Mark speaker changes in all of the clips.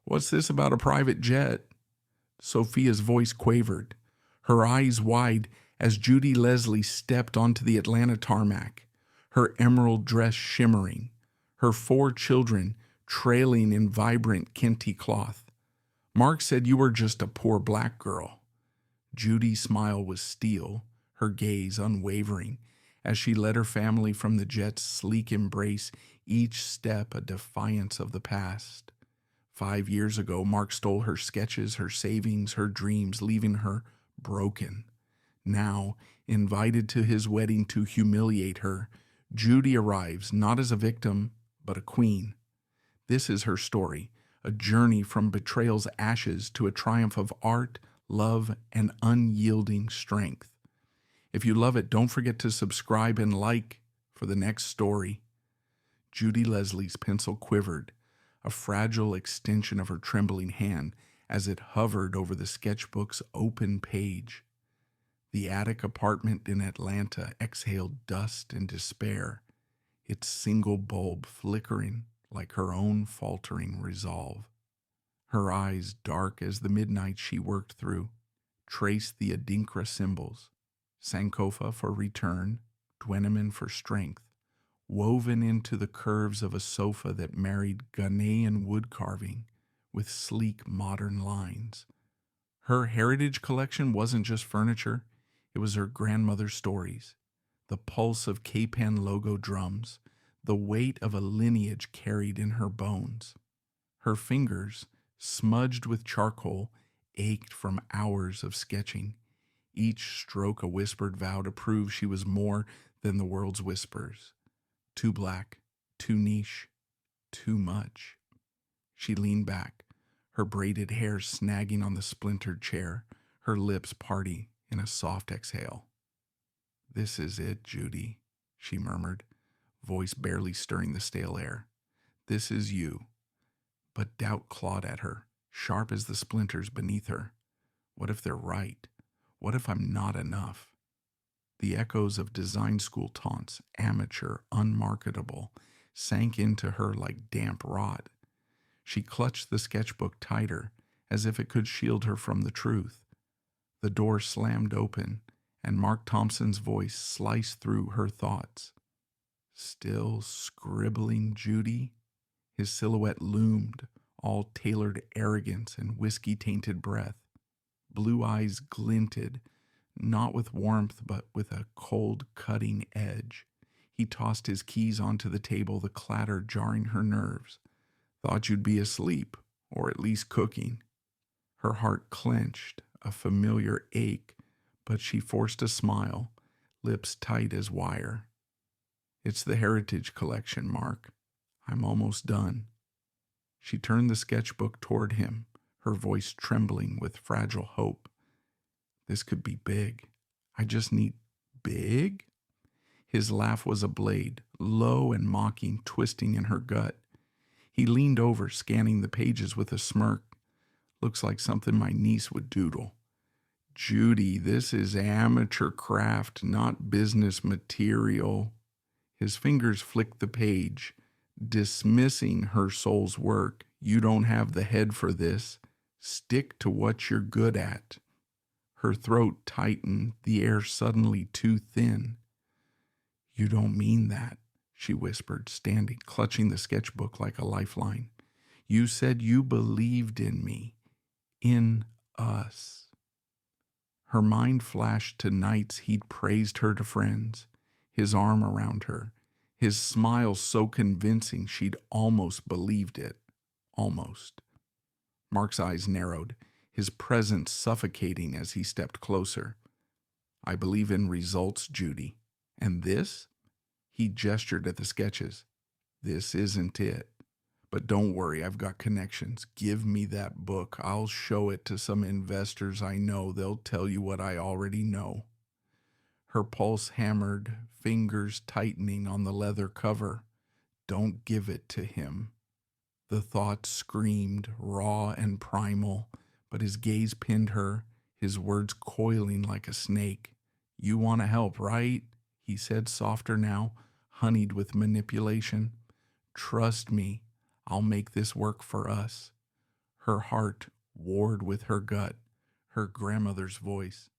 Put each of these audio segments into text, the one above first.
Speaker 1: What's this about a private jet? Sophia's voice quavered, her eyes wide as Judy Leslie stepped onto the Atlanta tarmac, her emerald dress shimmering, her 4 children trailing in vibrant kente cloth. Mark said you were just a poor black girl. Judy's smile was steel, her gaze unwavering, as she led her family from the jet's sleek embrace, each step a defiance of the past. 5 years ago, Mark stole her sketches, her savings, her dreams, leaving her broken. Now, invited to his wedding to humiliate her, Judy arrives not as a victim, but a queen. This is her story, a journey from betrayal's ashes to a triumph of art, love, and unyielding strength. If you love it, don't forget to subscribe and like for the next story. Judy Leslie's pencil quivered, a fragile extension of her trembling hand as it hovered over the sketchbook's open page. The attic apartment in Atlanta exhaled dust and despair, its single bulb flickering like her own faltering resolve. Her eyes, dark as the midnight she worked through, traced the Adinkra symbols, Sankofa for return, Dwenemin for strength, woven into the curves of a sofa that married Ghanaian wood carving with sleek modern lines. Her heritage collection wasn't just furniture, it was her grandmother's stories, the pulse of K-Pen logo drums, the weight of a lineage carried in her bones. Her fingers, smudged with charcoal, ached from hours of sketching, each stroke a whispered vow to prove she was more than the world's whispers. Too black, too niche, too much. She leaned back, her braided hair snagging on the splintered chair, her lips parting in a soft exhale. "This is it, Judy," she murmured, voice barely stirring the stale air. "This is you." But doubt clawed at her, sharp as the splinters beneath her. What if they're right? What if I'm not enough? The echoes of design school taunts, amateur, unmarketable, sank into her like damp rot. She clutched the sketchbook tighter, as if it could shield her from the truth. The door slammed open, and Mark Thompson's voice sliced through her thoughts. "Still scribbling, Judy?" His silhouette loomed, all tailored arrogance and whiskey-tainted breath. Blue eyes glinted, not with warmth but with a cold, cutting edge. He tossed his keys onto the table, the clatter jarring her nerves. "Thought you'd be asleep, or at least cooking." Her heart clenched, a familiar ache, but she forced a smile, lips tight as wire. "It's the Heritage Collection, Mark. I'm almost done." She turned the sketchbook toward him, her voice trembling with fragile hope. "This could be big. I just need big?" His laugh was a blade, low and mocking, twisting in her gut. He leaned over, scanning the pages with a smirk. "Looks like something my niece would doodle." "Judy, this is amateur craft, not business material." His fingers flicked the page, dismissing her soul's work. "You don't have the head for this. Stick to what you're good at." Her throat tightened, the air suddenly too thin. "You don't mean that," she whispered, standing, clutching the sketchbook like a lifeline. "You said you believed in me, in us." Her mind flashed to nights he'd praised her to friends, his arm around her, his smile so convincing she'd almost believed it. Almost. Mark's eyes narrowed, his presence suffocating as he stepped closer. "I believe in results, Judy. And this?" He gestured at the sketches. "This isn't it. But don't worry, I've got connections. Give me that book. I'll show it to some investors I know. They'll tell you what I already know." Her pulse hammered, fingers tightening on the leather cover. "Don't give it to him." The thought screamed, raw and primal, but his gaze pinned her, his words coiling like a snake. "You want to help, right?" he said, softer now, honeyed with manipulation. "Trust me, I'll make this work for us." Her heart warred with her gut, her grandmother's voice.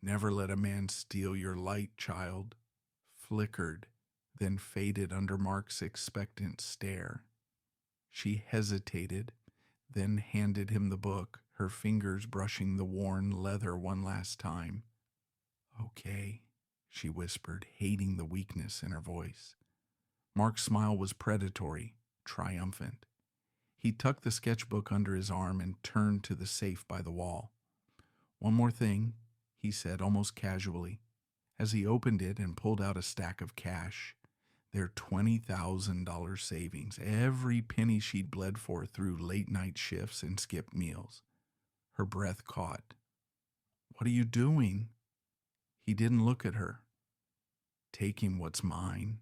Speaker 1: "Never let a man steal your light, child," flickered, then faded under Mark's expectant stare. She hesitated, then handed him the book, her fingers brushing the worn leather one last time. "Okay," she whispered, hating the weakness in her voice. Mark's smile was predatory, triumphant. He tucked the sketchbook under his arm and turned to the safe by the wall. "One more thing," he said almost casually, as he opened it and pulled out a stack of cash. Their $20,000 savings, every penny she'd bled for through late-night shifts and skipped meals. Her breath caught. "What are you doing?" He didn't look at her. "Taking what's mine."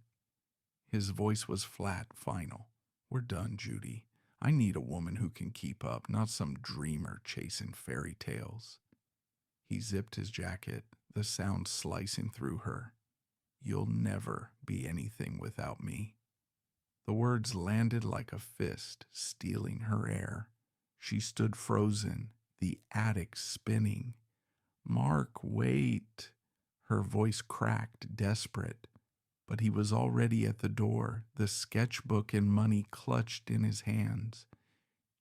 Speaker 1: His voice was flat, final. "We're done, Judy. I need a woman who can keep up, not some dreamer chasing fairy tales." He zipped his jacket, the sound slicing through her. "You'll never be anything without me." The words landed like a fist, stealing her air. She stood frozen, the attic spinning. "Mark, wait." Her voice cracked, desperate. But he was already at the door, the sketchbook and money clutched in his hands.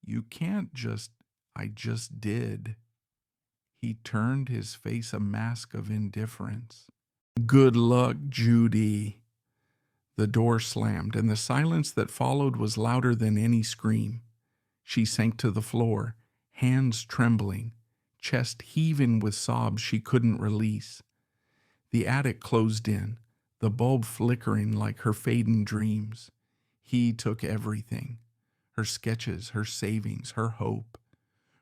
Speaker 1: "You can't just—" "I just did." He turned, his face a mask of indifference. "Good luck, Judy." The door slammed, and the silence that followed was louder than any scream. She sank to the floor, hands trembling, chest heaving with sobs she couldn't release. The attic closed in, the bulb flickering like her fading dreams. He took everything, her sketches, her savings, her hope.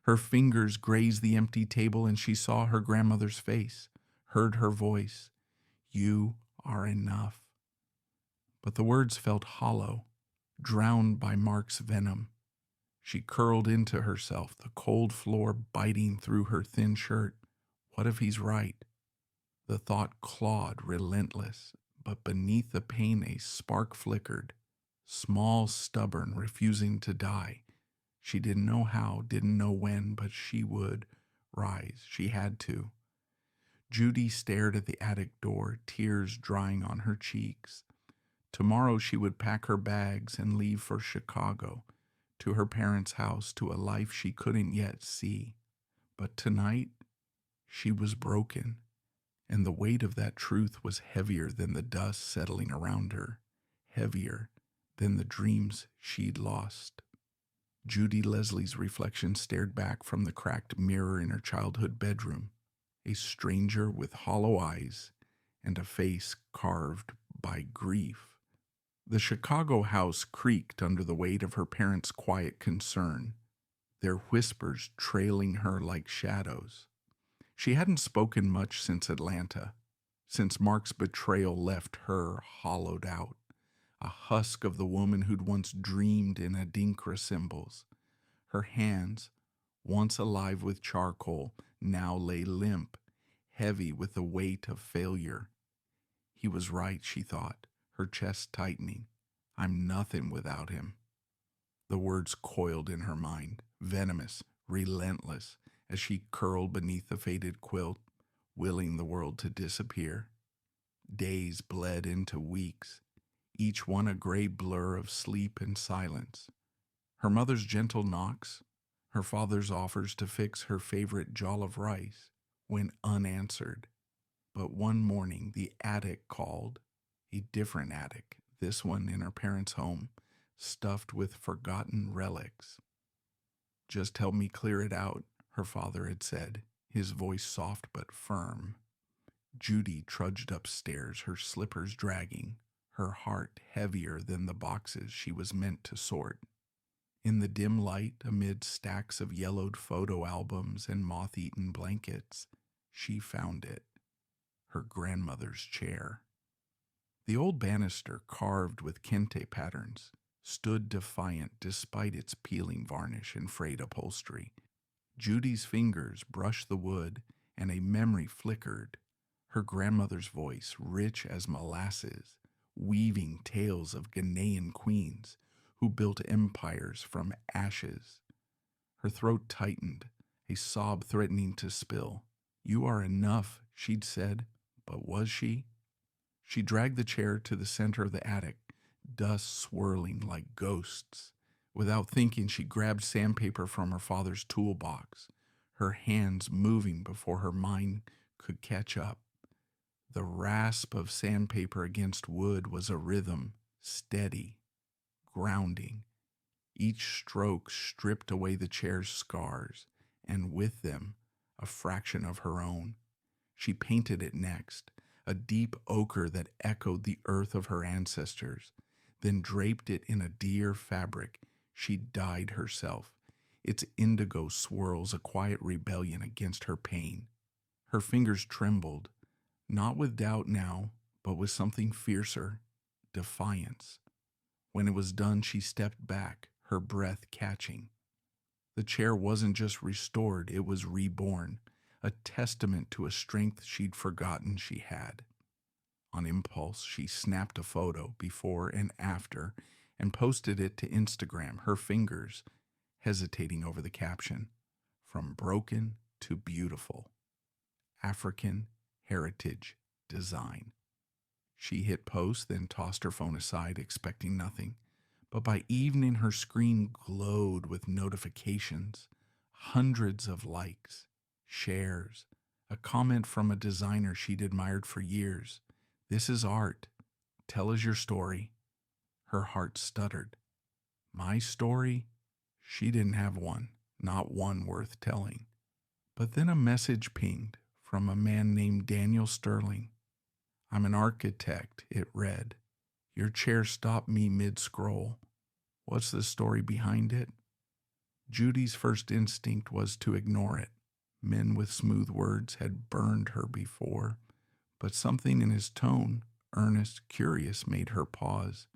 Speaker 1: Her fingers grazed the empty table and she saw her grandmother's face, heard her voice. "You are enough." But the words felt hollow, drowned by Mark's venom. She curled into herself, the cold floor biting through her thin shirt. What if he's right? The thought clawed, relentless, but beneath the pain a spark flickered, small, stubborn, refusing to die. She didn't know how, didn't know when, but she would rise. She had to. Judy stared at the attic door, tears drying on her cheeks. Tomorrow she would pack her bags and leave for Chicago, to her parents' house, to a life she couldn't yet see. But tonight, she was broken, and the weight of that truth was heavier than the dust settling around her, heavier than the dreams she'd lost. Judy Leslie's reflection stared back from the cracked mirror in her childhood bedroom, a stranger with hollow eyes and a face carved by grief. The Chicago house creaked under the weight of her parents' quiet concern, their whispers trailing her like shadows. She hadn't spoken much since Atlanta, since Mark's betrayal left her hollowed out, a husk of the woman who'd once dreamed in Adinkra symbols. Her hands, once alive with charcoal, now lay limp, heavy with the weight of failure. He was right, she thought, her chest tightening. "I'm nothing without him." The words coiled in her mind, venomous, relentless, as she curled beneath the faded quilt, willing the world to disappear. Days bled into weeks, each one a gray blur of sleep and silence. Her mother's gentle knocks, her father's offers to fix her favorite jollof of rice, went unanswered. But one morning the attic called, a different attic, this one in her parents' home, stuffed with forgotten relics. "Just help me clear it out," her father had said, his voice soft but firm. Judy trudged upstairs, her slippers dragging, her heart heavier than the boxes she was meant to sort. In the dim light, amid stacks of yellowed photo albums and moth-eaten blankets, she found it, her grandmother's chair. The old banister, carved with kente patterns, stood defiant despite its peeling varnish and frayed upholstery. Judy's fingers brushed the wood, and a memory flickered. Her grandmother's voice, rich as molasses, weaving tales of Ghanaian queens who built empires from ashes. Her throat tightened, a sob threatening to spill. "You are enough," she'd said, but was she? She dragged the chair to the center of the attic, dust swirling like ghosts. Without thinking, she grabbed sandpaper from her father's toolbox, her hands moving before her mind could catch up. The rasp of sandpaper against wood was a rhythm, steady, grounding. Each stroke stripped away the chair's scars, and with them, a fraction of her own. She painted it next, a deep ochre that echoed the earth of her ancestors, then draped it in a dear fabric she dyed herself, its indigo swirls a quiet rebellion against her pain. Her fingers trembled, not with doubt now, but with something fiercer, defiance. When it was done, she stepped back, her breath catching. The chair wasn't just restored, it was reborn, a testament to a strength she'd forgotten she had. On impulse, she snapped a photo before and after and posted it to Instagram, her fingers hesitating over the caption, "From broken to beautiful. African heritage design." She hit post, then tossed her phone aside, expecting nothing. But by evening, her screen glowed with notifications, hundreds of likes, shares, a comment from a designer she'd admired for years. "This is art. Tell us your story." Her heart stuttered. My story? She didn't have one, not one worth telling. But then a message pinged from a man named Daniel Sterling. "I'm an architect," it read. "Your chair stopped me mid-scroll. What's the story behind it?" Judy's first instinct was to ignore it. Men with smooth words had burned her before, but something in his tone, earnest, curious, made her pause.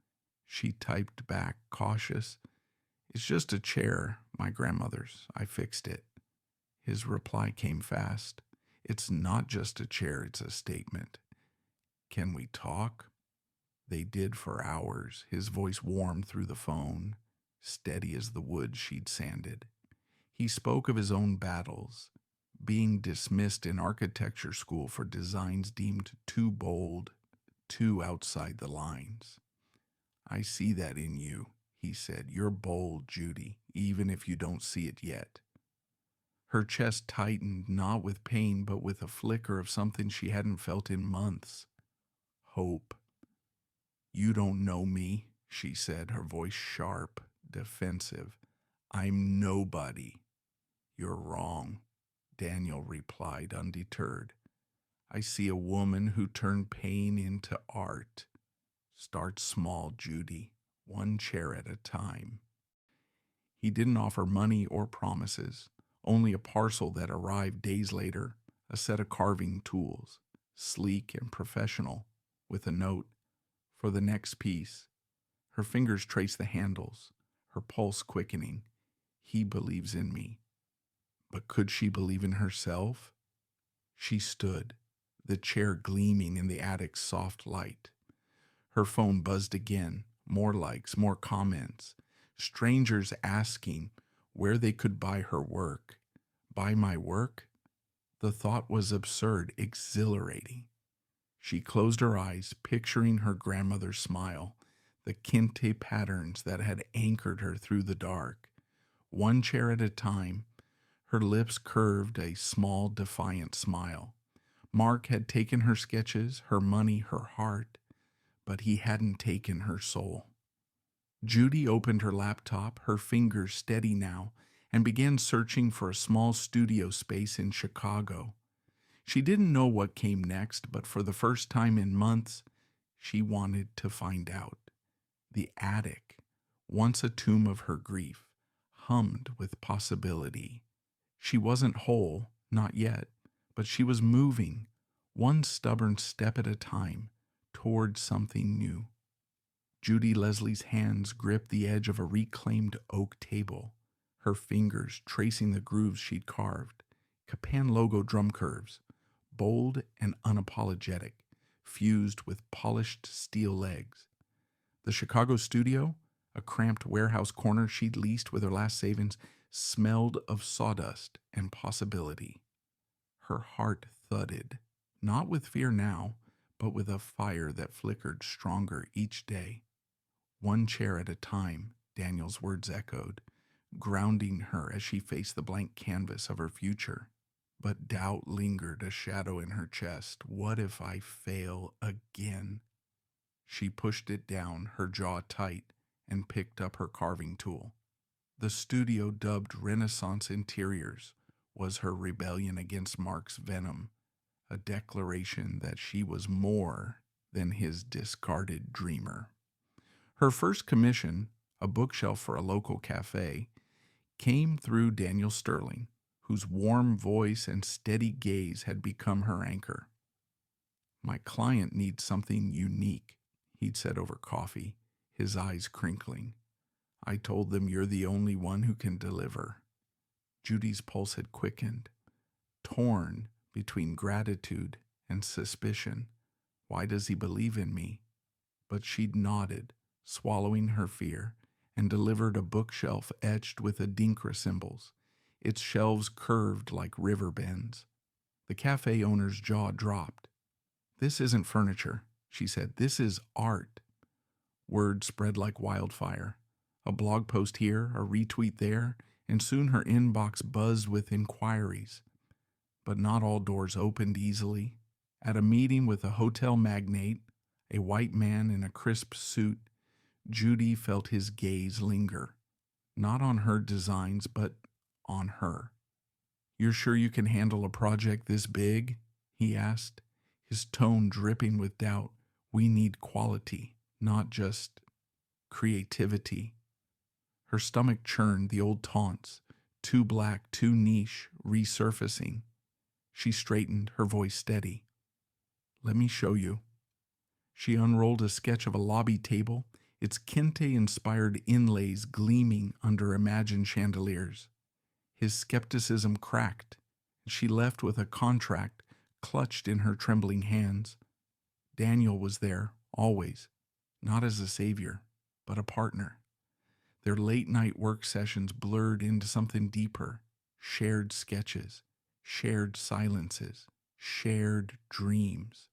Speaker 1: She typed back, cautious, "It's just a chair, my grandmother's. I fixed it." His reply came fast. "It's not just a chair, it's a statement. Can we talk?" They did for hours, his voice warm through the phone, steady as the wood she'd sanded. He spoke of his own battles, being dismissed in architecture school for designs deemed too bold, too outside the lines. "I see that in you," he said. "You're bold, Judy, even if you don't see it yet." Her chest tightened, not with pain, but with a flicker of something she hadn't felt in months. Hope. "You don't know me," she said, her voice sharp, defensive. "I'm nobody." "You're wrong," Daniel replied, undeterred. "I see a woman who turned pain into art. Start small, Judy, one chair at a time." He didn't offer money or promises, only a parcel that arrived days later, a set of carving tools, sleek and professional, with a note, "For the next piece." Her fingers traced the handles, her pulse quickening. "He believes in me." But could she believe in herself? She stood, the chair gleaming in the attic's soft light. Her phone buzzed again, more likes, more comments. Strangers asking where they could buy her work. Buy my work? The thought was absurd, exhilarating. She closed her eyes, picturing her grandmother's smile, the kente patterns that had anchored her through the dark. One chair at a time, her lips curved a small, defiant smile. Mark had taken her sketches, her money, her heart, but he hadn't taken her soul. Judy opened her laptop, her fingers steady now, and began searching for a small studio space in Chicago. She didn't know what came next, but for the first time in months, she wanted to find out. The attic, once a tomb of her grief, hummed with possibility. She wasn't whole, not yet, but she was moving, one stubborn step at a time, toward something new. Judy Leslie's hands gripped the edge of a reclaimed oak table, her fingers tracing the grooves she'd carved, Capan logo drum curves, bold and unapologetic, fused with polished steel legs. The Chicago studio, a cramped warehouse corner she'd leased with her last savings, smelled of sawdust and possibility. Her heart thudded, not with fear now, but with a fire that flickered stronger each day. One chair at a time, Daniel's words echoed, grounding her as she faced the blank canvas of her future. But doubt lingered, a shadow in her chest. What if I fail again? She pushed it down, her jaw tight, and picked up her carving tool. The studio dubbed Renaissance Interiors was her rebellion against Mark's venom, a declaration that she was more than his discarded dreamer. Her first commission, a bookshelf for a local cafe, came through Daniel Sterling, whose warm voice and steady gaze had become her anchor. "My client needs something unique," he'd said over coffee, his eyes crinkling. "I told them you're the only one who can deliver." Judy's pulse had quickened, torn between gratitude and suspicion. Why does he believe in me? But she'd nodded, swallowing her fear, and delivered a bookshelf etched with Adinkra symbols, its shelves curved like river bends. The cafe owner's jaw dropped. "This isn't furniture," she said. "This is art." Word spread like wildfire. A blog post here, a retweet there, and soon her inbox buzzed with inquiries. But not all doors opened easily. At a meeting with a hotel magnate, a white man in a crisp suit, Judy felt his gaze linger, not on her designs, but on her. "You're sure you can handle a project this big?" he asked, his tone dripping with doubt. "We need quality, not just creativity." Her stomach churned, the old taunts, too black, too niche, resurfacing. She straightened, her voice steady. "Let me show you." She unrolled a sketch of a lobby table, its kente-inspired inlays gleaming under imagined chandeliers. His skepticism cracked, and she left with a contract clutched in her trembling hands. Daniel was there, always, not as a savior, but a partner. Their late-night work sessions blurred into something deeper, shared sketches, shared silences, shared dreams.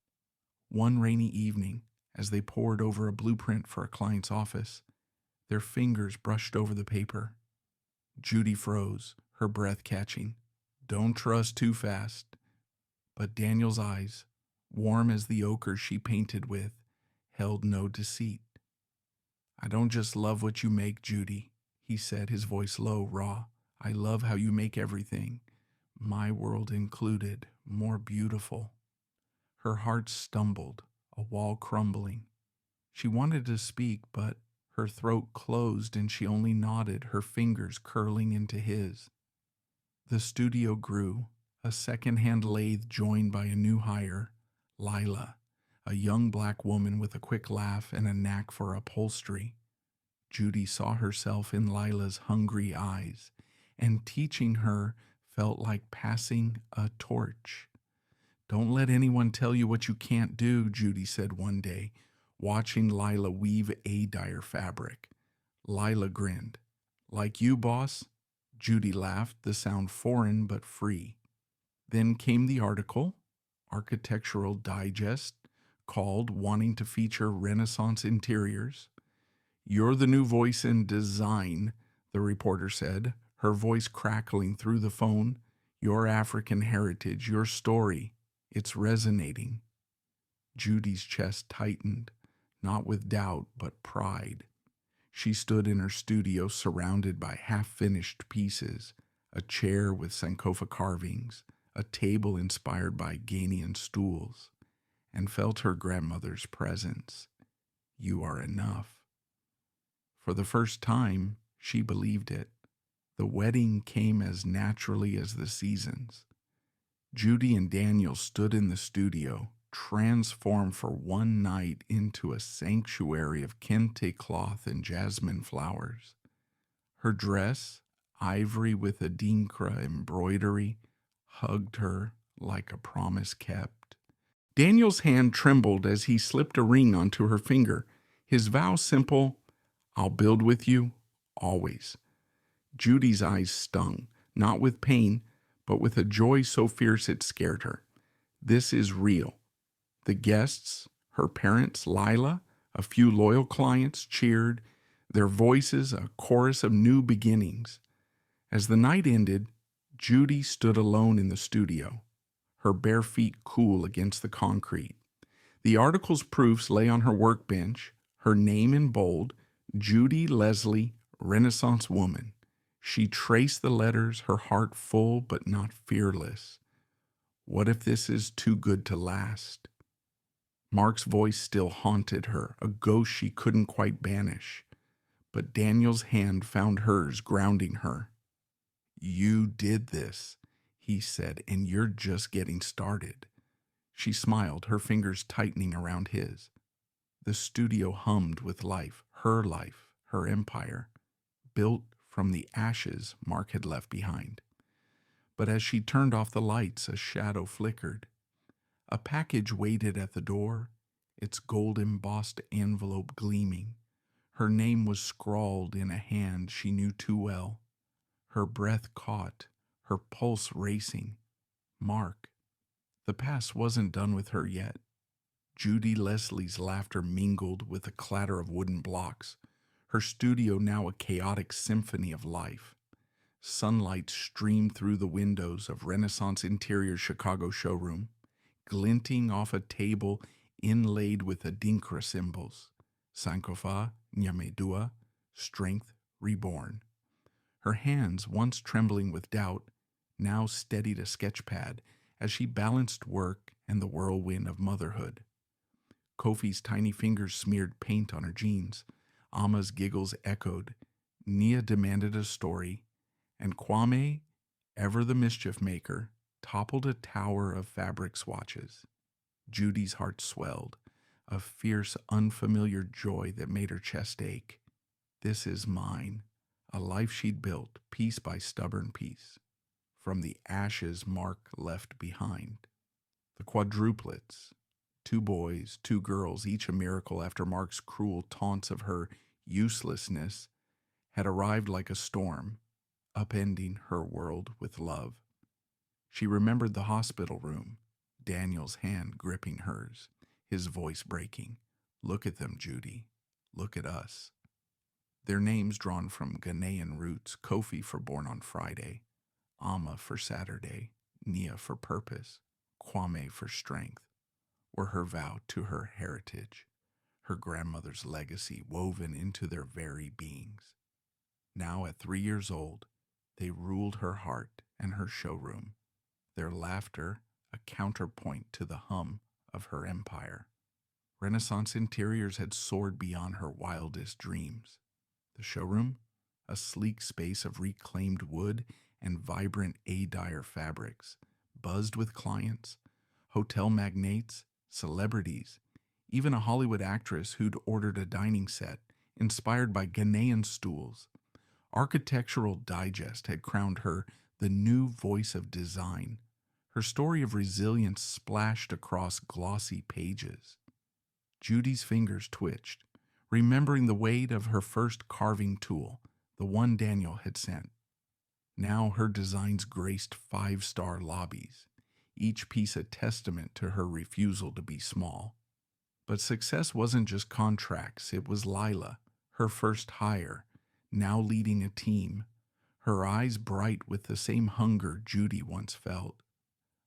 Speaker 1: One rainy evening, as they pored over a blueprint for a client's office, their fingers brushed over the paper. Judy froze, her breath catching. Don't trust too fast. But Daniel's eyes, warm as the ochre she painted with, held no deceit. "I don't just love what you make, Judy," he said, his voice low, raw. "I love how you make everything, my world included, more beautiful." Her heart stumbled, a wall crumbling. She wanted to speak, but her throat closed and she only nodded, her fingers curling into his. The studio grew, a second-hand lathe joined by a new hire, Lila, a young black woman with a quick laugh and a knack for upholstery. Judy saw herself in Lila's hungry eyes, and teaching her felt like passing a torch. "Don't let anyone tell you what you can't do," Judy said one day, watching Lila weave A-dyer fabric. Lila grinned. "Like you, boss?" Judy laughed, the sound foreign but free. Then came the article, Architectural Digest, called wanting to feature Renaissance interiors. "You're the new voice in design," the reporter said, her voice crackling through the phone. "Your African heritage, your story, it's resonating." Judy's chest tightened, not with doubt, but pride. She stood in her studio surrounded by half-finished pieces, a chair with Sankofa carvings, a table inspired by Ghanaian stools, and felt her grandmother's presence. "You are enough." For the first time, she believed it. The wedding came as naturally as the seasons. Judy and Daniel stood in the studio, transformed for one night into a sanctuary of kente cloth and jasmine flowers. Her dress, ivory with Adinkra embroidery, hugged her like a promise kept. Daniel's hand trembled as he slipped a ring onto her finger, his vow simple, "I'll build with you, always." Judy's eyes stung, not with pain, but with a joy so fierce it scared her. This is real. The guests, her parents, Lila, a few loyal clients cheered, their voices a chorus of new beginnings. As the night ended, Judy stood alone in the studio, her bare feet cool against the concrete. The article's proofs lay on her workbench, her name in bold, Judy Leslie, Renaissance woman. She traced the letters, her heart full but not fearless. What if this is too good to last? Mark's voice still haunted her, a ghost she couldn't quite banish. But Daniel's hand found hers, grounding her. "You did this," he said, "and you're just getting started." She smiled, her fingers tightening around his. The studio hummed with life, her empire, built from the ashes Mark had left behind. But as she turned off the lights, a shadow flickered. A package waited at the door, its gold-embossed envelope gleaming. Her name was scrawled in a hand she knew too well. Her breath caught, her pulse racing. Mark. The past wasn't done with her yet. Judy Leslie's laughter mingled with the clatter of wooden blocks, her studio now a chaotic symphony of life. Sunlight streamed through the windows of Renaissance Interior Chicago showroom, glinting off a table inlaid with adinkra symbols, Sankofa, Nyamedua, strength reborn. Her hands, once trembling with doubt, now steadied a sketchpad as she balanced work and the whirlwind of motherhood. Kofi's tiny fingers smeared paint on her jeans. Amma's giggles echoed. Nia demanded a story, and Kwame, ever the mischief maker, toppled a tower of fabric swatches. Judy's heart swelled, a fierce, unfamiliar joy that made her chest ache. This is mine, a life she'd built, piece by stubborn piece, from the ashes Mark left behind. The Quadruplets, 2 boys, 2 girls, each a miracle after Mark's cruel taunts of her uselessness, had arrived like a storm, upending her world with love. She remembered the hospital room, Daniel's hand gripping hers, his voice breaking. "Look at them, Judy. Look at us." Their names drawn from Ghanaian roots, Kofi for born on Friday, Amma for Saturday, Nia for purpose, Kwame for strength, were her vow to her heritage, her grandmother's legacy woven into their very beings. Now at 3 years old, they ruled her heart and her showroom, their laughter a counterpoint to the hum of her empire. Renaissance Interiors had soared beyond her wildest dreams. The showroom, a sleek space of reclaimed wood and vibrant A-Dyer fabrics, buzzed with clients, hotel magnates, celebrities, even a Hollywood actress who'd ordered a dining set inspired by Ghanaian stools. Architectural Digest had crowned her the new voice of design, her story of resilience splashed across glossy pages. Judy's fingers twitched, remembering the weight of her first carving tool, the one Daniel had sent. Now her designs graced 5-star lobbies, each piece a testament to her refusal to be small. But success wasn't just contracts, it was Lila, her first hire, now leading a team, her eyes bright with the same hunger Judy once felt.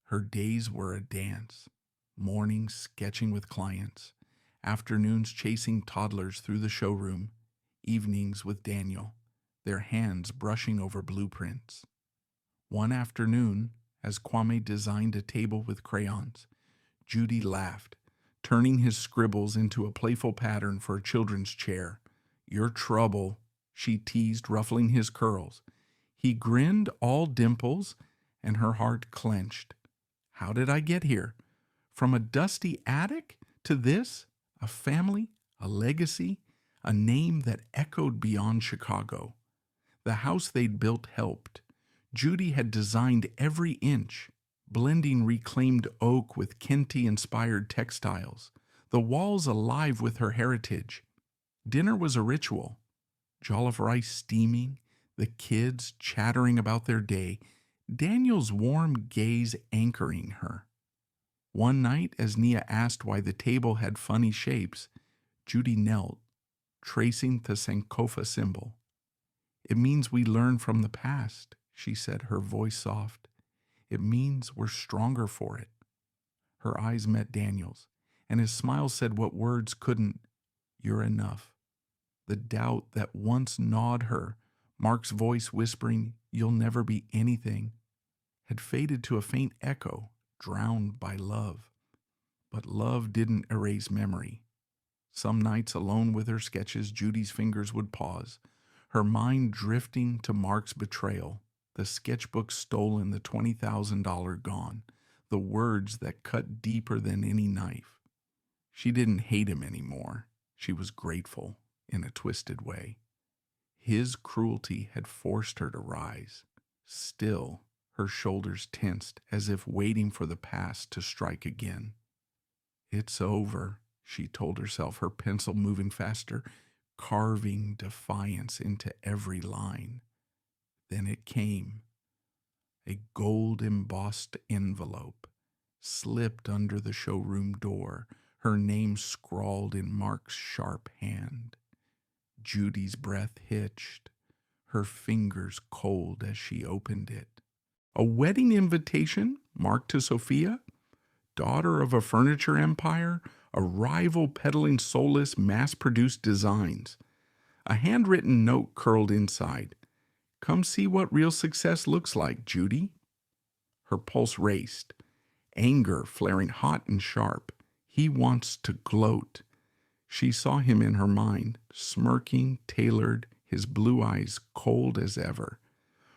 Speaker 1: Her days were a dance, mornings sketching with clients, afternoons chasing toddlers through the showroom, evenings with Daniel, their hands brushing over blueprints. One afternoon, as Kwame designed a table with crayons, Judy laughed, turning his scribbles into a playful pattern for a children's chair. "You're trouble," she teased, ruffling his curls. He grinned, all dimples, and her heart clenched. How did I get here? From a dusty attic to this? A family, a legacy, a name that echoed beyond Chicago. The house they'd built helped. Judy had designed every inch, blending reclaimed oak with Kenti-inspired textiles, the walls alive with her heritage. Dinner was a ritual. Jollof rice steaming, The kids chattering about their day, Daniel's warm gaze anchoring her. One night, as Nia asked why the table had funny shapes, Judy knelt, tracing the Sankofa symbol. "It means we learn from the past," she said, her voice soft. "It means we're stronger for it." Her eyes met Daniel's, and his smile said what words couldn't. "You're enough." The doubt that once gnawed her, Mark's voice whispering, "You'll never be anything," had faded to a faint echo, drowned by love. But love didn't erase memory. Some nights alone with her sketches, Judy's fingers would pause, her mind drifting to Mark's betrayal, the sketchbook stolen, the $20,000 gone, the words that cut deeper than any knife. She didn't hate him anymore. She was grateful in a twisted way. His cruelty had forced her to rise. Still, her shoulders tensed as if waiting for the past to strike again. "It's over," she told herself, her pencil moving faster, carving defiance into every line. Then it came. A gold-embossed envelope slipped under the showroom door, her name scrawled in Mark's sharp hand. Judy's breath hitched, her fingers cold as she opened it. A wedding invitation marked to Sophia, daughter of a furniture empire, a rival peddling soulless, mass-produced designs. A handwritten note curled inside. "Come see what real success looks like, Judy." Her pulse raced, anger flaring hot and sharp. He wants to gloat. She saw him in her mind, smirking, tailored, his blue eyes cold as ever.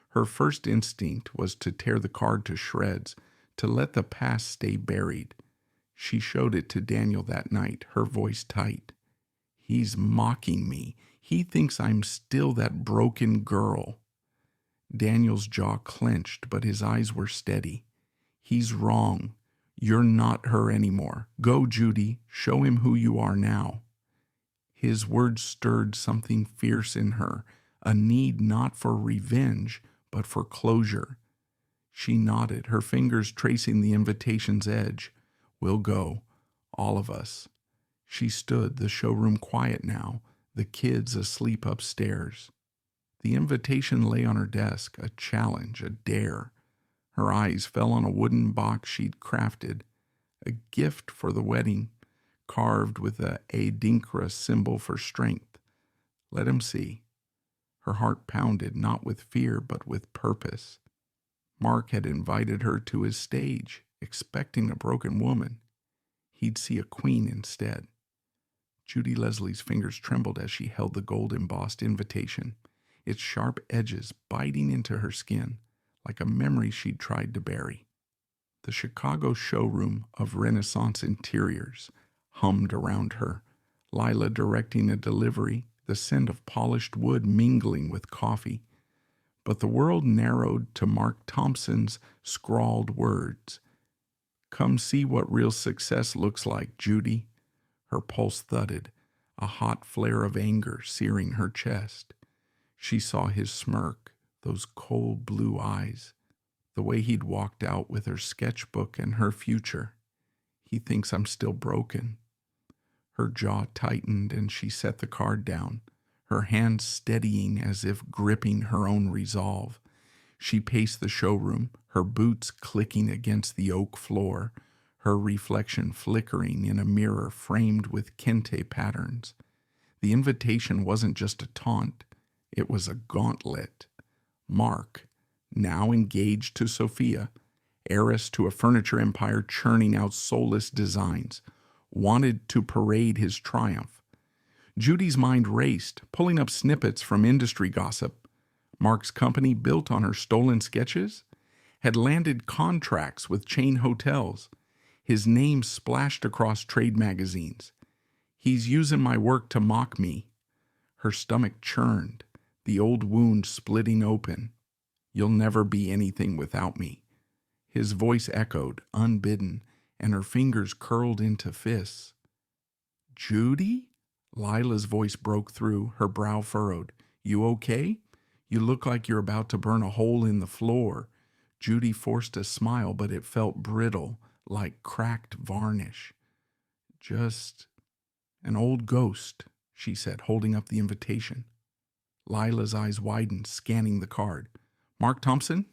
Speaker 1: Her first instinct was to tear the card to shreds, to let the past stay buried. She showed it to Daniel that night, her voice tight. "He's mocking me. He thinks I'm still that broken girl." Daniel's jaw clenched, but his eyes were steady. "He's wrong. You're not her anymore. Go, Judy. Show him who you are now." His words stirred something fierce in her, a need not for revenge, but for closure. She nodded, her fingers tracing the invitation's edge. "We'll go. All of us." She stood, the showroom quiet now, the kids asleep upstairs. The invitation lay on her desk, a challenge, a dare. Her eyes fell on a wooden box she'd crafted, a gift for the wedding, carved with a adinkra symbol for strength. Let him see. Her heart pounded, not with fear, but with purpose. Mark had invited her to his stage, expecting a broken woman. He'd see a queen instead. Judy Leslie's fingers trembled as she held the gold-embossed invitation, its sharp edges biting into her skin, like a memory she'd tried to bury. The Chicago showroom of Renaissance interiors hummed around her, Lila directing a delivery, the scent of polished wood mingling with coffee. But the world narrowed to Mark Thompson's scrawled words. "Come see what real success looks like, Judy." Her pulse thudded, a hot flare of anger searing her chest. She saw his smirk, those cold blue eyes, the way he'd walked out with her sketchbook and her future. "He thinks I'm still broken." Her jaw tightened and she set the card down, her hands steadying as if gripping her own resolve. She paced the showroom, her boots clicking against the oak floor, her reflection flickering in a mirror framed with kente patterns. The invitation wasn't just a taunt, it was a gauntlet. Mark, now engaged to Sophia, heiress to a furniture empire churning out soulless designs, wanted to parade his triumph. Judy's mind raced, pulling up snippets from industry gossip. Mark's company, built on her stolen sketches, had landed contracts with chain hotels. His name splashed across trade magazines. "He's using my work to mock me." Her stomach churned, the old wound splitting open. "You'll never be anything without me." His voice echoed, unbidden, and her fingers curled into fists. "Judy?" Lila's voice broke through, her brow furrowed. "You okay? You look like you're about to burn a hole in the floor." Judy forced a smile, but it felt brittle, like cracked varnish. "Just an old ghost," she said, holding up the invitation. Lila's eyes widened, scanning the card. "Mark Thompson?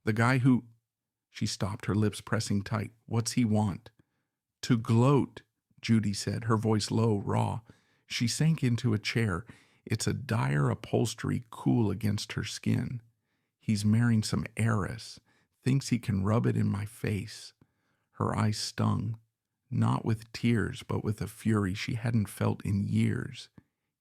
Speaker 1: The guy who—" She stopped, her lips pressing tight. "What's he want?" "To gloat," Judy said, her voice low, raw. She sank into a chair, its a dire upholstery cool against her skin. "He's marrying some heiress. Thinks he can rub it in my face." Her eyes stung, not with tears, but with a fury she hadn't felt in years.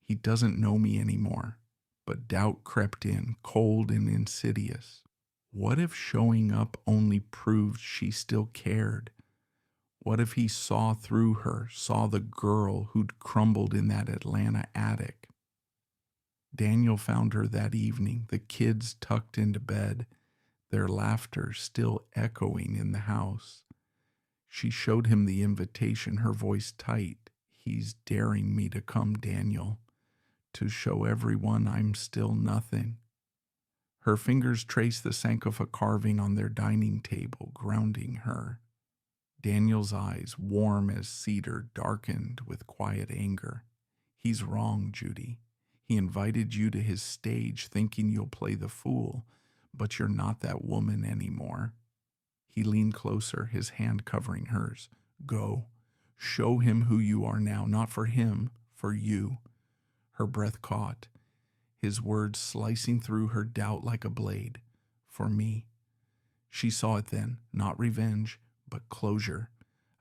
Speaker 1: "He doesn't know me anymore." But doubt crept in, cold and insidious. What if showing up only proved she still cared? What if he saw through her, saw the girl who'd crumbled in that Atlanta attic? Daniel found her that evening, the kids tucked into bed, their laughter still echoing in the house. She showed him the invitation, her voice tight. "He's daring me to come, Daniel, to show everyone I'm still nothing." Her fingers traced the Sankofa carving on their dining table, grounding her. Daniel's eyes, warm as cedar, darkened with quiet anger. "He's wrong, Judy. He invited you to his stage thinking you'll play the fool, but you're not that woman anymore." He leaned closer, his hand covering hers. "Go. Show him who you are now, not for him, for you." Her breath caught, his words slicing through her doubt like a blade. "For me." She saw it then, not revenge, but closure,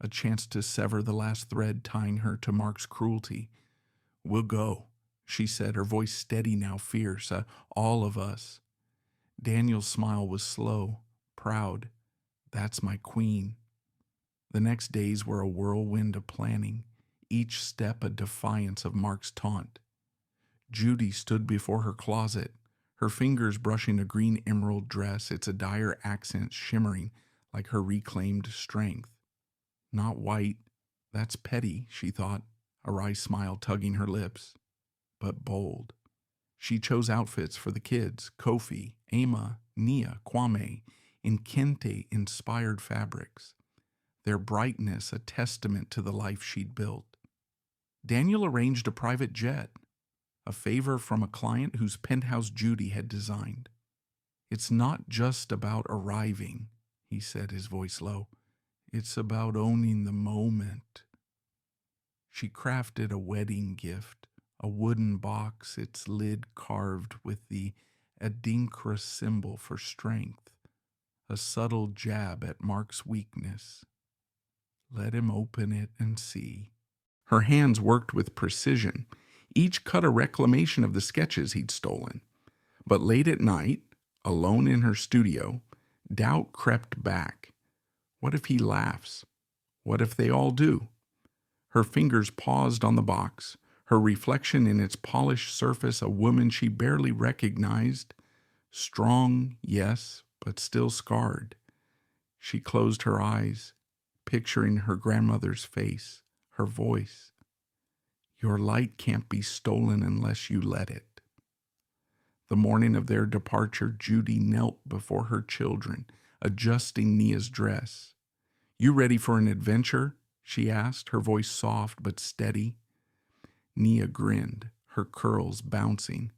Speaker 1: a chance to sever the last thread tying her to Mark's cruelty. "We'll go," she said, her voice steady now, fierce. "All of us." Daniel's smile was slow, proud. "That's my queen." The next days were a whirlwind of planning, each step a defiance of Mark's taunt. Judy stood before her closet, her fingers brushing a green emerald dress, its dire accents shimmering like her reclaimed strength. Not white, that's petty, she thought, a wry smile tugging her lips, but bold. She chose outfits for the kids, Kofi, Ama, Nia, Kwame, in kente-inspired fabrics, their brightness a testament to the life she'd built. Daniel arranged a private jet, a favor from a client whose penthouse Judy had designed. "It's not just about arriving," he said, his voice low. "It's about owning the moment." She crafted a wedding gift, a wooden box, its lid carved with the adinkra symbol for strength, a subtle jab at Mark's weakness. Let him open it and see. Her hands worked with precision, each cut a reclamation of the sketches he'd stolen. But late at night, alone in her studio, doubt crept back. What if he laughs? What if they all do? Her fingers paused on the box, her reflection in its polished surface a woman she barely recognized. Strong, yes, but still scarred. She closed her eyes, picturing her grandmother's face, her voice. "Your light can't be stolen unless you let it." The morning of their departure, Judy knelt before her children, adjusting Nia's dress. "You ready for an adventure?" she asked, her voice soft but steady. Nia grinned, her curls bouncing.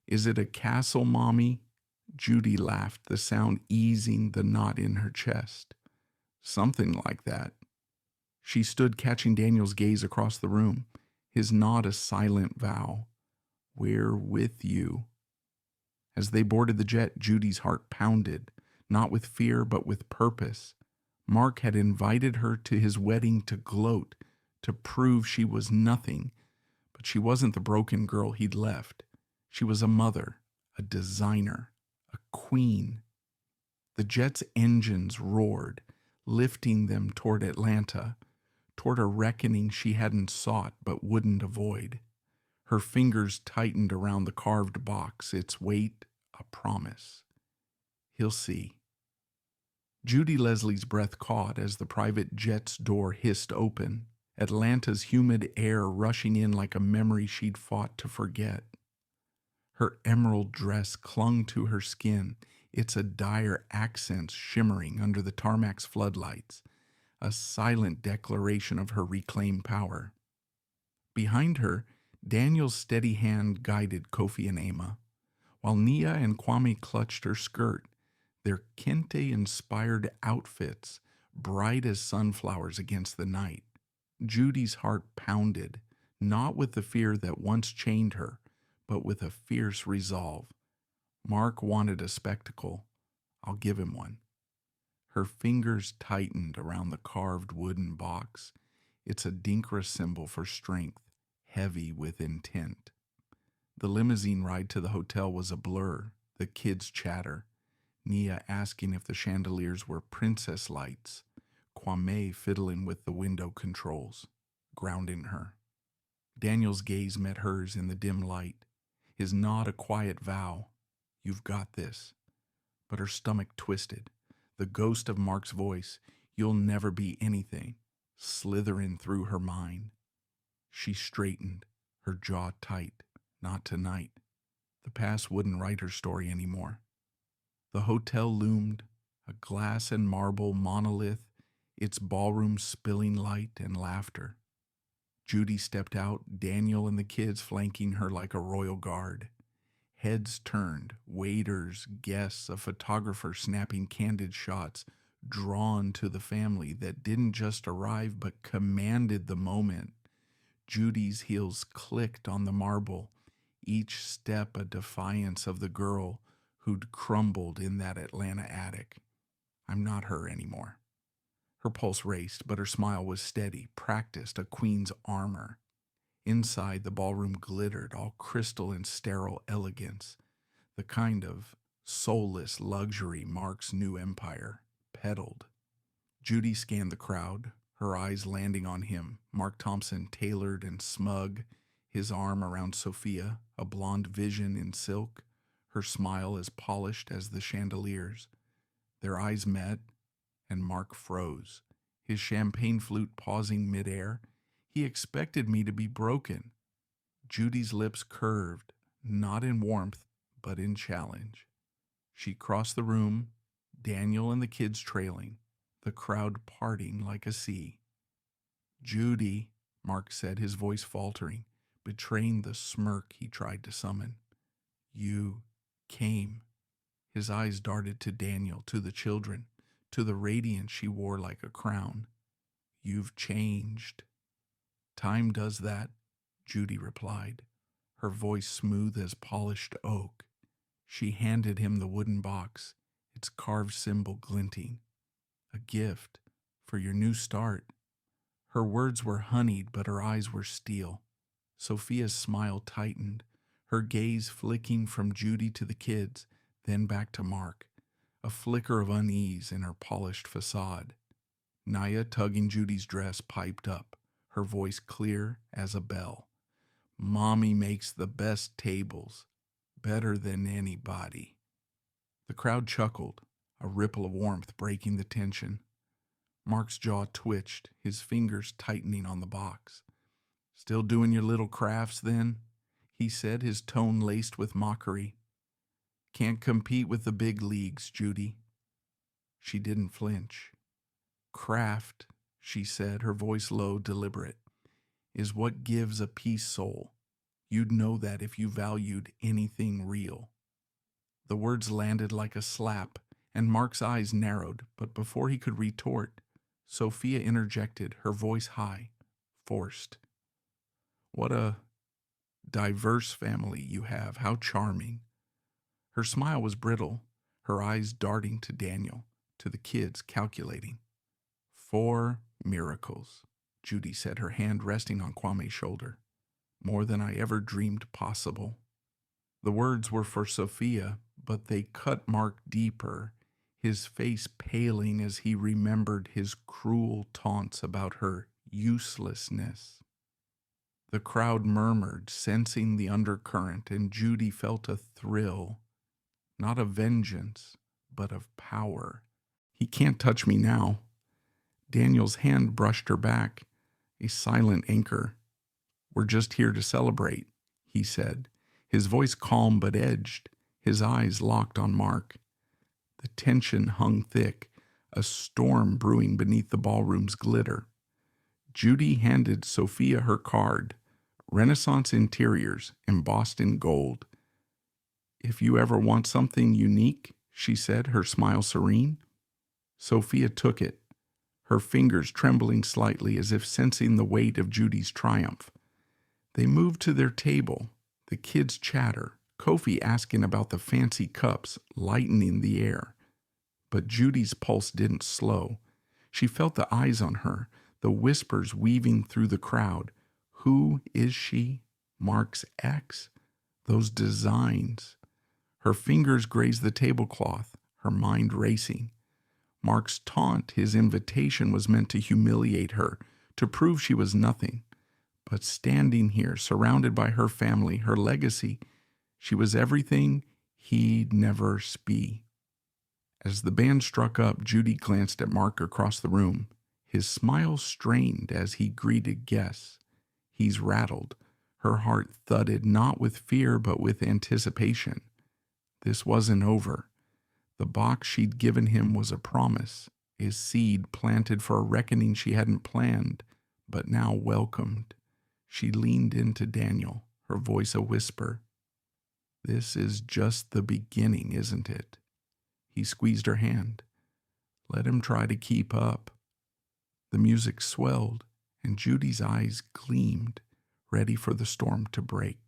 Speaker 1: "Is it a castle, Mommy?" Judy laughed, the sound easing the knot in her chest. "Something like that." She stood catching Daniel's gaze across the room, his nod a silent vow. "We're with you." As they boarded the jet, Judy's heart pounded, not with fear but with purpose. Mark had invited her to his wedding to gloat, to prove she was nothing, but she wasn't the broken girl he'd left. She was a mother, a designer, a queen. The jet's engines roared, lifting them toward Atlanta, toward a reckoning she hadn't sought but wouldn't avoid. Her fingers tightened around the carved box, its weight a promise. He'll see. Judy Leslie's breath caught as the private jet's door hissed open, Atlanta's humid air rushing in like a memory she'd fought to forget. Her emerald dress clung to her skin, its dire accents shimmering under the tarmac's floodlights, a silent declaration of her reclaimed power. Behind her, Daniel's steady hand guided Kofi and Ama, while Nia and Kwame clutched her skirt, their kente-inspired outfits bright as sunflowers against the night. Judy's heart pounded, not with the fear that once chained her, but with a fierce resolve. Mark wanted a spectacle. I'll give him one. Her fingers tightened around the carved wooden box. It's a Dinkra symbol for strength, heavy with intent. The limousine ride to the hotel was a blur, the kids' chatter. Nia asking if the chandeliers were princess lights. Kwame fiddling with the window controls, grounding her. Daniel's gaze met hers in the dim light, his nod a quiet vow. You've got this. But her stomach twisted, the ghost of Mark's voice, you'll never be anything, slithering through her mind. She straightened, her jaw tight. Not tonight. The past wouldn't write her story anymore. The hotel loomed, a glass and marble monolith, its ballroom spilling light and laughter. Judy stepped out, Daniel and the kids flanking her like a royal guard. Heads turned, waiters, guests, a photographer snapping candid shots, drawn to the family that didn't just arrive but commanded the moment. Judy's heels clicked on the marble, each step a defiance of the girl who'd crumbled in that Atlanta attic. I'm not her anymore. Her pulse raced, but her smile was steady, practiced, a queen's armor. Inside, the ballroom glittered, all crystal and sterile elegance, the kind of soulless luxury Mark's new empire peddled. Judy scanned the crowd, her eyes landing on him, Mark Thompson tailored and smug, his arm around Sophia, a blonde vision in silk, her smile as polished as the chandeliers. Their eyes met, and Mark froze, his champagne flute pausing midair. He expected me to be broken. Judy's lips curved, not in warmth, but in challenge. She crossed the room, Daniel and the kids trailing, the crowd parting like a sea. Judy, Mark said, his voice faltering, betraying the smirk he tried to summon. You came. His eyes darted to Daniel, to the children, to the radiance she wore like a crown. You've changed. Time does that, Judy replied, her voice smooth as polished oak. She handed him the wooden box, its carved symbol glinting. A gift for your new start. Her words were honeyed, but her eyes were steel. Sophia's smile tightened, her gaze flicking from Judy to the kids, then back to Mark, a flicker of unease in her polished facade. Naya, tugging Judy's dress, piped up, her voice clear as a bell. Mommy makes the best tables, better than anybody. The crowd chuckled, a ripple of warmth breaking the tension. Mark's jaw twitched, his fingers tightening on the box. Still doing your little crafts, then? He said, his tone laced with mockery. Can't compete with the big leagues, Judy. She didn't flinch. Craft, she said, her voice low, deliberate, is what gives a piece soul. You'd know that if you valued anything real. The words landed like a slap, and Mark's eyes narrowed, but before he could retort, Sophia interjected, her voice high, forced. What a diverse family you have. How charming. Her smile was brittle, her eyes darting to Daniel, to the kids, calculating. 4 miracles, Judy said, her hand resting on Kwame's shoulder. More than I ever dreamed possible. The words were for Sophia, but they cut Mark deeper, his face paling as he remembered his cruel taunts about her uselessness. The crowd murmured, sensing the undercurrent, and Judy felt a thrill, not of vengeance, but of power. He can't touch me now. Daniel's hand brushed her back, a silent anchor. We're just here to celebrate, he said, his voice calm but edged, his eyes locked on Mark. The tension hung thick, a storm brewing beneath the ballroom's glitter. Judy handed Sophia her card, Renaissance Interiors, embossed in gold. "If you ever want something unique," she said, her smile serene. Sophia took it, her fingers trembling slightly as if sensing the weight of Judy's triumph. They moved to their table, the kids' chatter, Kofi asking about the fancy cups, lightening the air. But Judy's pulse didn't slow. She felt the eyes on her, the whispers weaving through the crowd. Who is she? Mark's ex? Those designs. Her fingers grazed the tablecloth, her mind racing. Mark's taunt, his invitation, was meant to humiliate her, to prove she was nothing. But standing here, surrounded by her family, her legacy, she was everything he'd never be. As the band struck up, Judy glanced at Mark across the room. His smile strained as he greeted guests. He's rattled. Her heart thudded not with fear but with anticipation. This wasn't over. The box she'd given him was a promise, a seed planted for a reckoning she hadn't planned, but now welcomed. She leaned into Daniel, her voice a whisper. "This is just the beginning, isn't it?" He squeezed her hand. "Let him try to keep up." The music swelled, and Judy's eyes gleamed, ready for the storm to break.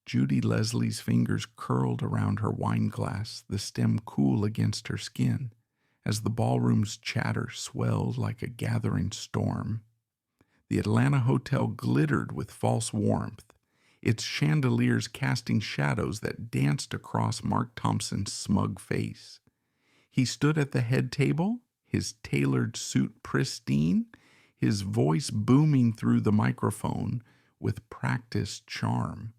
Speaker 1: Judy Leslie's fingers curled around her wine glass, the stem cool against her skin, as the ballroom's chatter swelled like a gathering storm. The Atlanta hotel glittered with false warmth, its chandeliers casting shadows that danced across Mark Thompson's smug face. He stood at the head table, his tailored suit pristine, his voice booming through the microphone with practiced charm.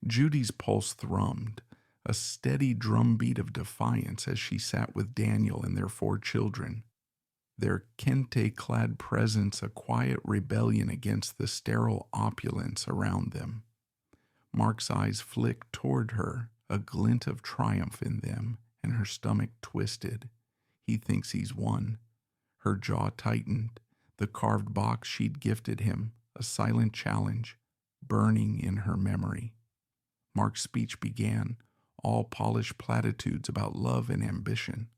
Speaker 1: Judy's pulse thrummed, a steady drumbeat of defiance as she sat with Daniel and their 4 children, their kente-clad presence a quiet rebellion against the sterile opulence around them. Mark's eyes flicked toward her, a glint of triumph in them, and her stomach twisted. He thinks he's won. Her jaw tightened, the carved box she'd gifted him, a silent challenge, burning in her memory. Mark's speech began, all polished platitudes about love and ambition.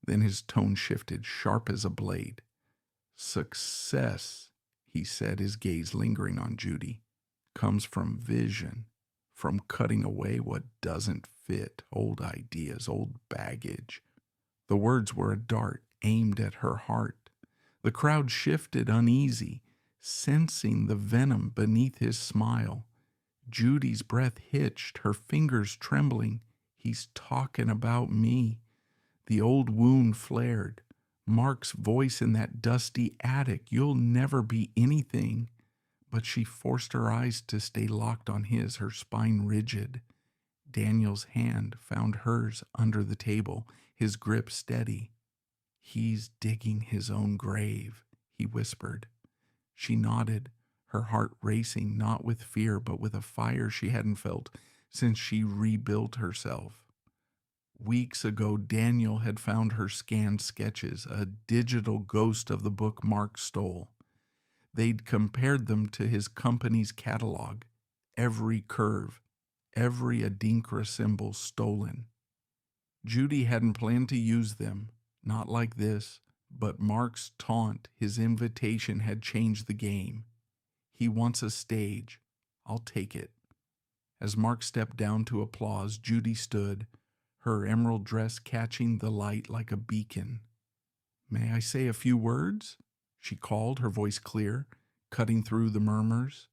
Speaker 1: Then his tone shifted, sharp as a blade. "Success," he said, his gaze lingering on Judy, "comes from vision, from cutting away what doesn't fit, old ideas, old baggage." The words were a dart aimed at her heart. The crowd shifted uneasy, sensing the venom beneath his smile. Judy's breath hitched, her fingers trembling. "He's talking about me." The old wound flared. Mark's voice in that dusty attic, "You'll never be anything." But she forced her eyes to stay locked on his, her spine rigid. Daniel's hand found hers under the table, his grip steady. "He's digging his own grave," he whispered. She nodded, her heart racing not with fear but with a fire she hadn't felt since she rebuilt herself. Weeks ago, Daniel had found her scanned sketches, a digital ghost of the book Mark stole. They'd compared them to his company's catalog, every curve, every adinkra symbol stolen. Judy hadn't planned to use them, not like this, but Mark's taunt, his invitation, had changed the game. "He wants a stage. I'll take it." As Mark stepped down to applause, Judy stood, her emerald dress catching the light like a beacon. "May I say a few words?" she called, her voice clear, cutting through the murmurs.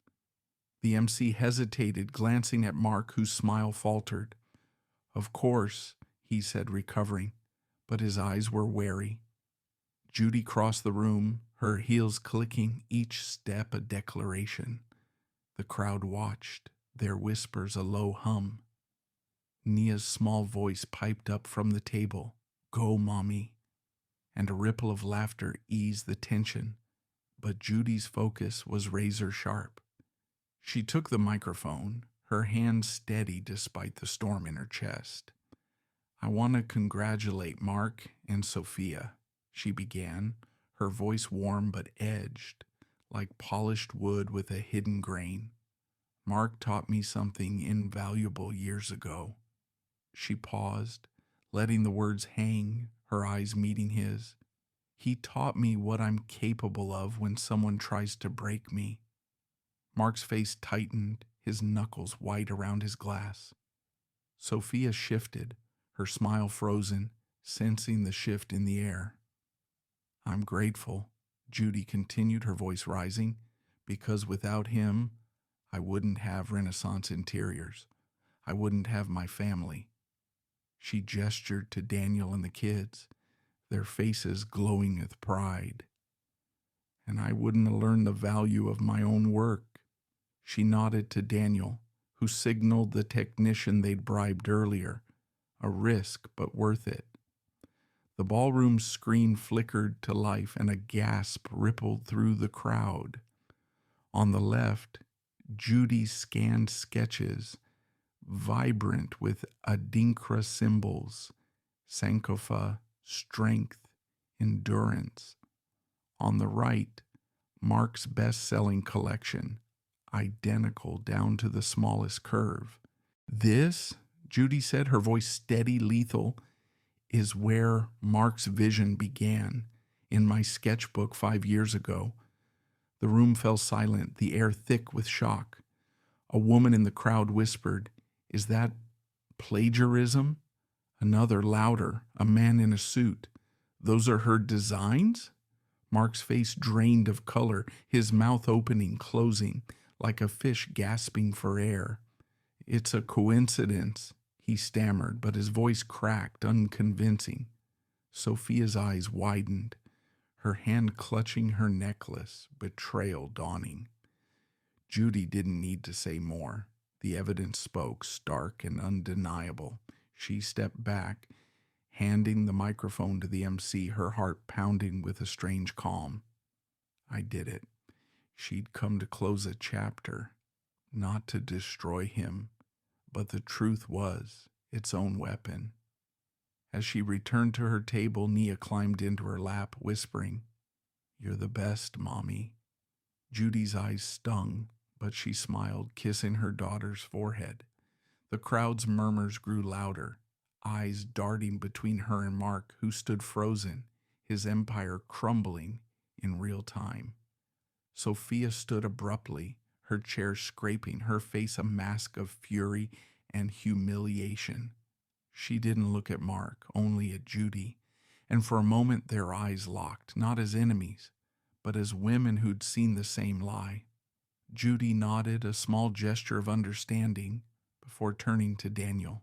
Speaker 1: The MC hesitated, glancing at Mark, whose smile faltered. "Of course," he said, recovering, but his eyes were wary. Judy crossed the room, her heels clicking, each step a declaration. The crowd watched, their whispers a low hum. Nia's small voice piped up from the table, "Go, Mommy," and a ripple of laughter eased the tension, but Judy's focus was razor sharp. She took the microphone, her hand steady despite the storm in her chest. "I want to congratulate Mark and Sophia," she began, her voice warm but edged, like polished wood with a hidden grain. "Mark taught me something invaluable years ago." She paused, letting the words hang, her eyes meeting his. "He taught me what I'm capable of when someone tries to break me." Mark's face tightened, his knuckles white around his glass. Sophia shifted, her smile frozen, sensing the shift in the air. "I'm grateful," Judy continued, her voice rising, "because without him, I wouldn't have Renaissance interiors. I wouldn't have my family." She gestured to Daniel and the kids, their faces glowing with pride. "And I wouldn't have learned the value of my own work." She nodded to Daniel, who signaled the technician they'd bribed earlier. A risk, but worth it. The ballroom's screen flickered to life and a gasp rippled through the crowd. On the left, Judy scanned sketches, vibrant with adinkra symbols, sankofa, strength, endurance. On the right, Mark's best-selling collection, identical down to the smallest curve. "This," Judy said, her voice steady, lethal, "is where Mark's vision began, in my sketchbook 5 years ago." The room fell silent, the air thick with shock. A woman in the crowd whispered, "Is that plagiarism?" Another, louder, a man in a suit. "Those are her designs?" Mark's face drained of color, his mouth opening, closing, like a fish gasping for air. "It's a coincidence," he stammered, but his voice cracked, unconvincing. Sophia's eyes widened, her hand clutching her necklace, betrayal dawning. Judy didn't need to say more. The evidence spoke, stark and undeniable. She stepped back, handing the microphone to the MC, her heart pounding with a strange calm. "I did it." She'd come to close a chapter, not to destroy him, but the truth was its own weapon. As she returned to her table, Nia climbed into her lap, whispering, "You're the best, Mommy." Judy's eyes stung, but she smiled, kissing her daughter's forehead. The crowd's murmurs grew louder, eyes darting between her and Mark, who stood frozen, his empire crumbling in real time. Sophia stood abruptly, her chair scraping, her face a mask of fury and humiliation. She didn't look at Mark, only at Judy, and for a moment their eyes locked, not as enemies, but as women who'd seen the same lie. Judy nodded, a small gesture of understanding, before turning to Daniel.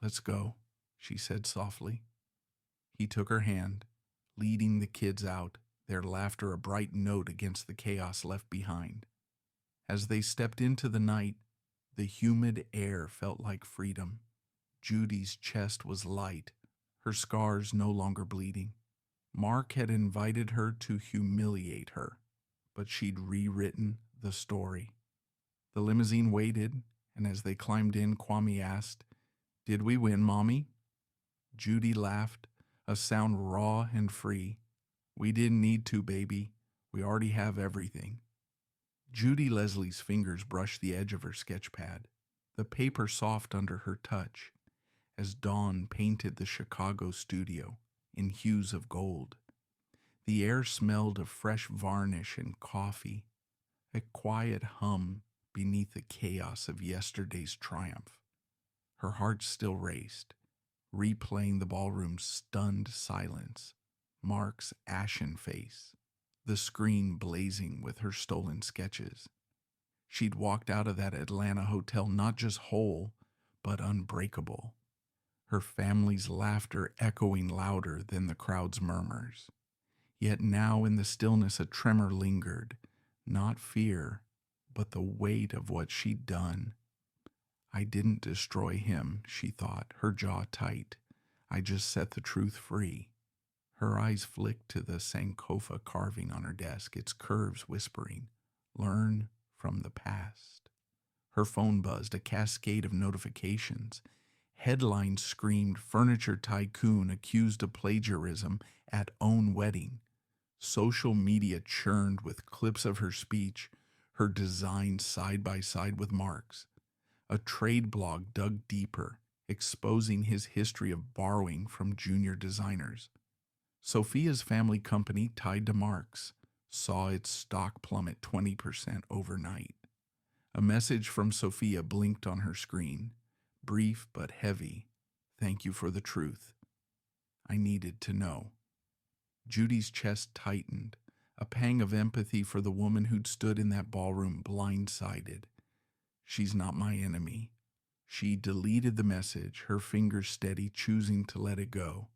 Speaker 1: "Let's go," she said softly. He took her hand, leading the kids out, their laughter a bright note against the chaos left behind. As they stepped into the night, the humid air felt like freedom. Judy's chest was light, her scars no longer bleeding. Mark had invited her to humiliate her, but she'd rewritten the story. The limousine waited, and as they climbed in, Kwame asked, "Did we win, Mommy?" Judy laughed, a sound raw and free. "We didn't need to, baby. We already have everything." Judy Leslie's fingers brushed the edge of her sketch pad, the paper soft under her touch, as dawn painted the Chicago studio in hues of gold. The air smelled of fresh varnish and coffee, a quiet hum beneath the chaos of yesterday's triumph. Her heart still raced, replaying the ballroom's stunned silence, Mark's ashen face, the screen blazing with her stolen sketches. She'd walked out of that Atlanta hotel not just whole, but unbreakable, her family's laughter echoing louder than the crowd's murmurs. Yet now in the stillness a tremor lingered, not fear, but the weight of what she'd done. "I didn't destroy him," she thought, her jaw tight. "I just set the truth free." Her eyes flicked to the Sankofa carving on her desk, its curves whispering, "Learn from the past." Her phone buzzed, a cascade of notifications. Headlines screamed, "Furniture tycoon accused of plagiarism at own wedding." Social media churned with clips of her speech, her designs side by side with Mark's. A trade blog dug deeper, exposing his history of borrowing from junior designers. Sophia's family company, tied to Mark's, saw its stock plummet 20% overnight. A message from Sophia blinked on her screen, brief but heavy. "Thank you for the truth. I needed to know." Judy's chest tightened, a pang of empathy for the woman who'd stood in that ballroom blindsided. She's not my enemy. She deleted the message, her fingers steady, choosing to let it go.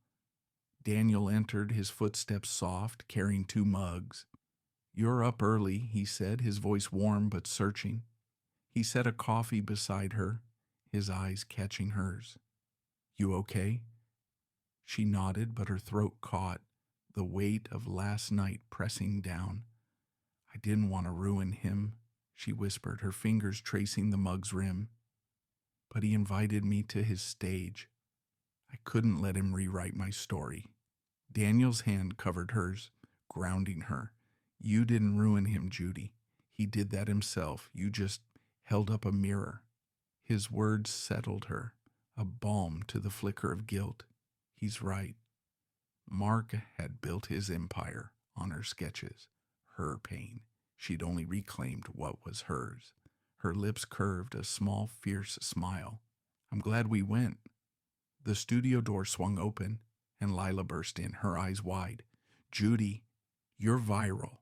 Speaker 1: Daniel entered, his footsteps soft, carrying 2 mugs. "You're up early," he said, his voice warm but searching. He set a coffee beside her, his eyes catching hers. "You okay?" She nodded, but her throat caught, the weight of last night pressing down. "I didn't want to ruin him," she whispered, her fingers tracing the mug's rim. "But he invited me to his stage. I couldn't let him rewrite my story." Daniel's hand covered hers, grounding her. "You didn't ruin him, Judy. He did that himself. You just held up a mirror." His words settled her, a balm to the flicker of guilt. He's right. Mark had built his empire on her sketches, her pain. She'd only reclaimed what was hers. Her lips curved, a small, fierce smile. "I'm glad we went." The studio door swung open, and Lila burst in, her eyes wide. "Judy, you're viral."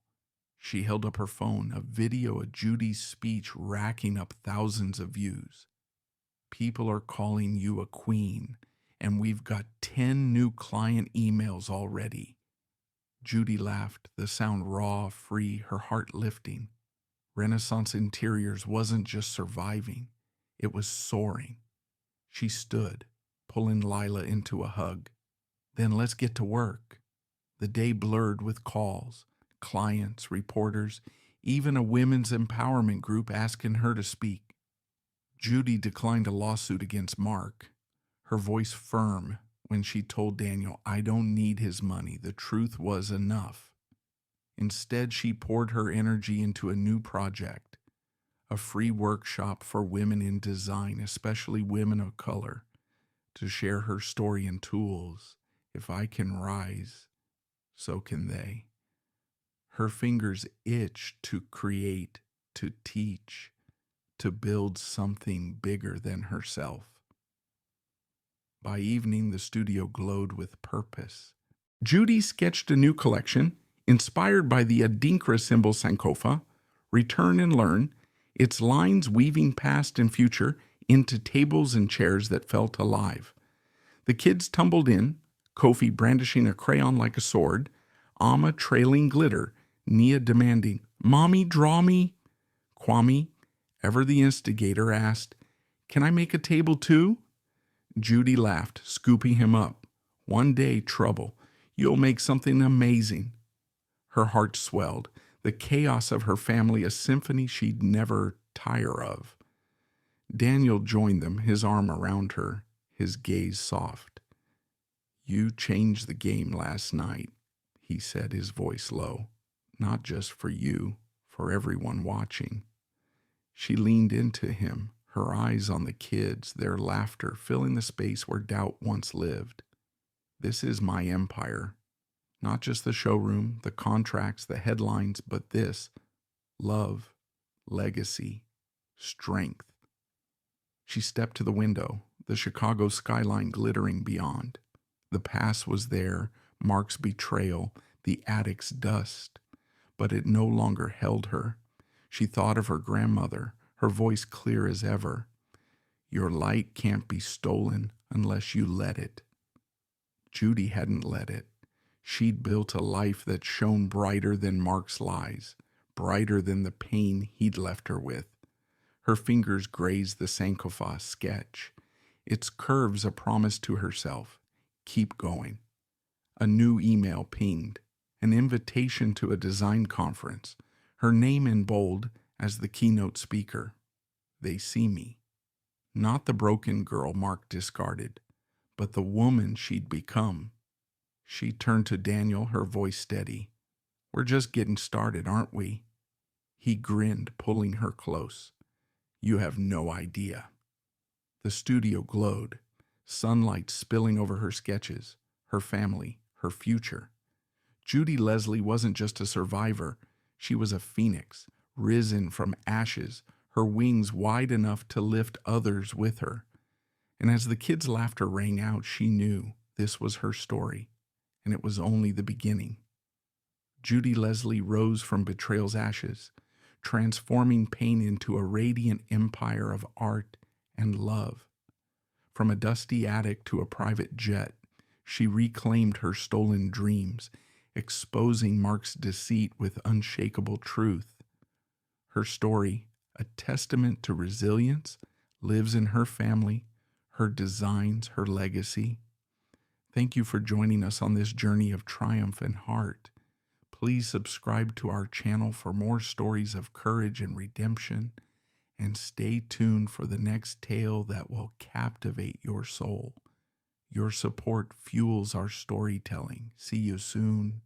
Speaker 1: She held up her phone, a video of Judy's speech racking up thousands of views. "People are calling you a queen, and we've got 10 new client emails already." Judy laughed, the sound raw, free, her heart lifting. Renaissance Interiors wasn't just surviving, it was soaring. She stood, pulling Lila into a hug. "Then let's get to work." The day blurred with calls, clients, reporters, even a women's empowerment group asking her to speak. Judy declined a lawsuit against Mark, her voice firm when she told Daniel, "I don't need his money. The truth was enough." Instead, she poured her energy into a new project, a free workshop for women in design, especially women of color, to share her story and tools. If I can rise, so can they. Her fingers itched to create, to teach, to build something bigger than herself. By evening, the studio glowed with purpose. Judy sketched a new collection, inspired by the Adinkra symbol Sankofa, Return and Learn, its lines weaving past and future into tables and chairs that felt alive. The kids tumbled in, Kofi brandishing a crayon like a sword, Amma trailing glitter, Nia demanding, "Mommy, draw me." Kwame, ever the instigator, asked, "Can I make a table too?" Judy laughed, scooping him up. "One day, trouble. You'll make something amazing." Her heart swelled, the chaos of her family a symphony she'd never tire of. Daniel joined them, his arm around her, his gaze soft. "You changed the game last night," he said, his voice low. "Not just for you, for everyone watching." She leaned into him, her eyes on the kids, their laughter filling the space where doubt once lived. "This is my empire. Not just the showroom, the contracts, the headlines, but this: love, legacy, strength." She stepped to the window, the Chicago skyline glittering beyond. The past was there, Mark's betrayal, the attic's dust, but it no longer held her. She thought of her grandmother, her voice clear as ever. "Your light can't be stolen unless you let it." Judy hadn't let it. She'd built a life that shone brighter than Mark's lies, brighter than the pain he'd left her with. Her fingers grazed the Sankofa sketch, its curves a promise to herself. Keep going. A new email pinged, an invitation to a design conference, her name in bold as the keynote speaker. they see me. Not the broken girl Mark discarded, but the woman she'd become. She turned to Daniel, her voice steady. We're just getting started, aren't we? He grinned, pulling her close. You have no idea. The studio glowed, sunlight spilling over her sketches, her family, her future. Judy Leslie wasn't just a survivor. She was a phoenix, risen from ashes, her wings wide enough to lift others with her. And as the kids' laughter rang out, she knew this was her story, and it was only the beginning. Judy Leslie rose from betrayal's ashes, transforming pain into a radiant empire of art and love. From a dusty attic to a private jet, she reclaimed her stolen dreams, exposing Mark's deceit with unshakable truth. Her story, a testament to resilience, lives in her family, her designs, her legacy. Thank you for joining us on this journey of triumph and heart. Please subscribe to our channel for more stories of courage and redemption, and stay tuned for the next tale that will captivate your soul. Your support fuels our storytelling. See you soon.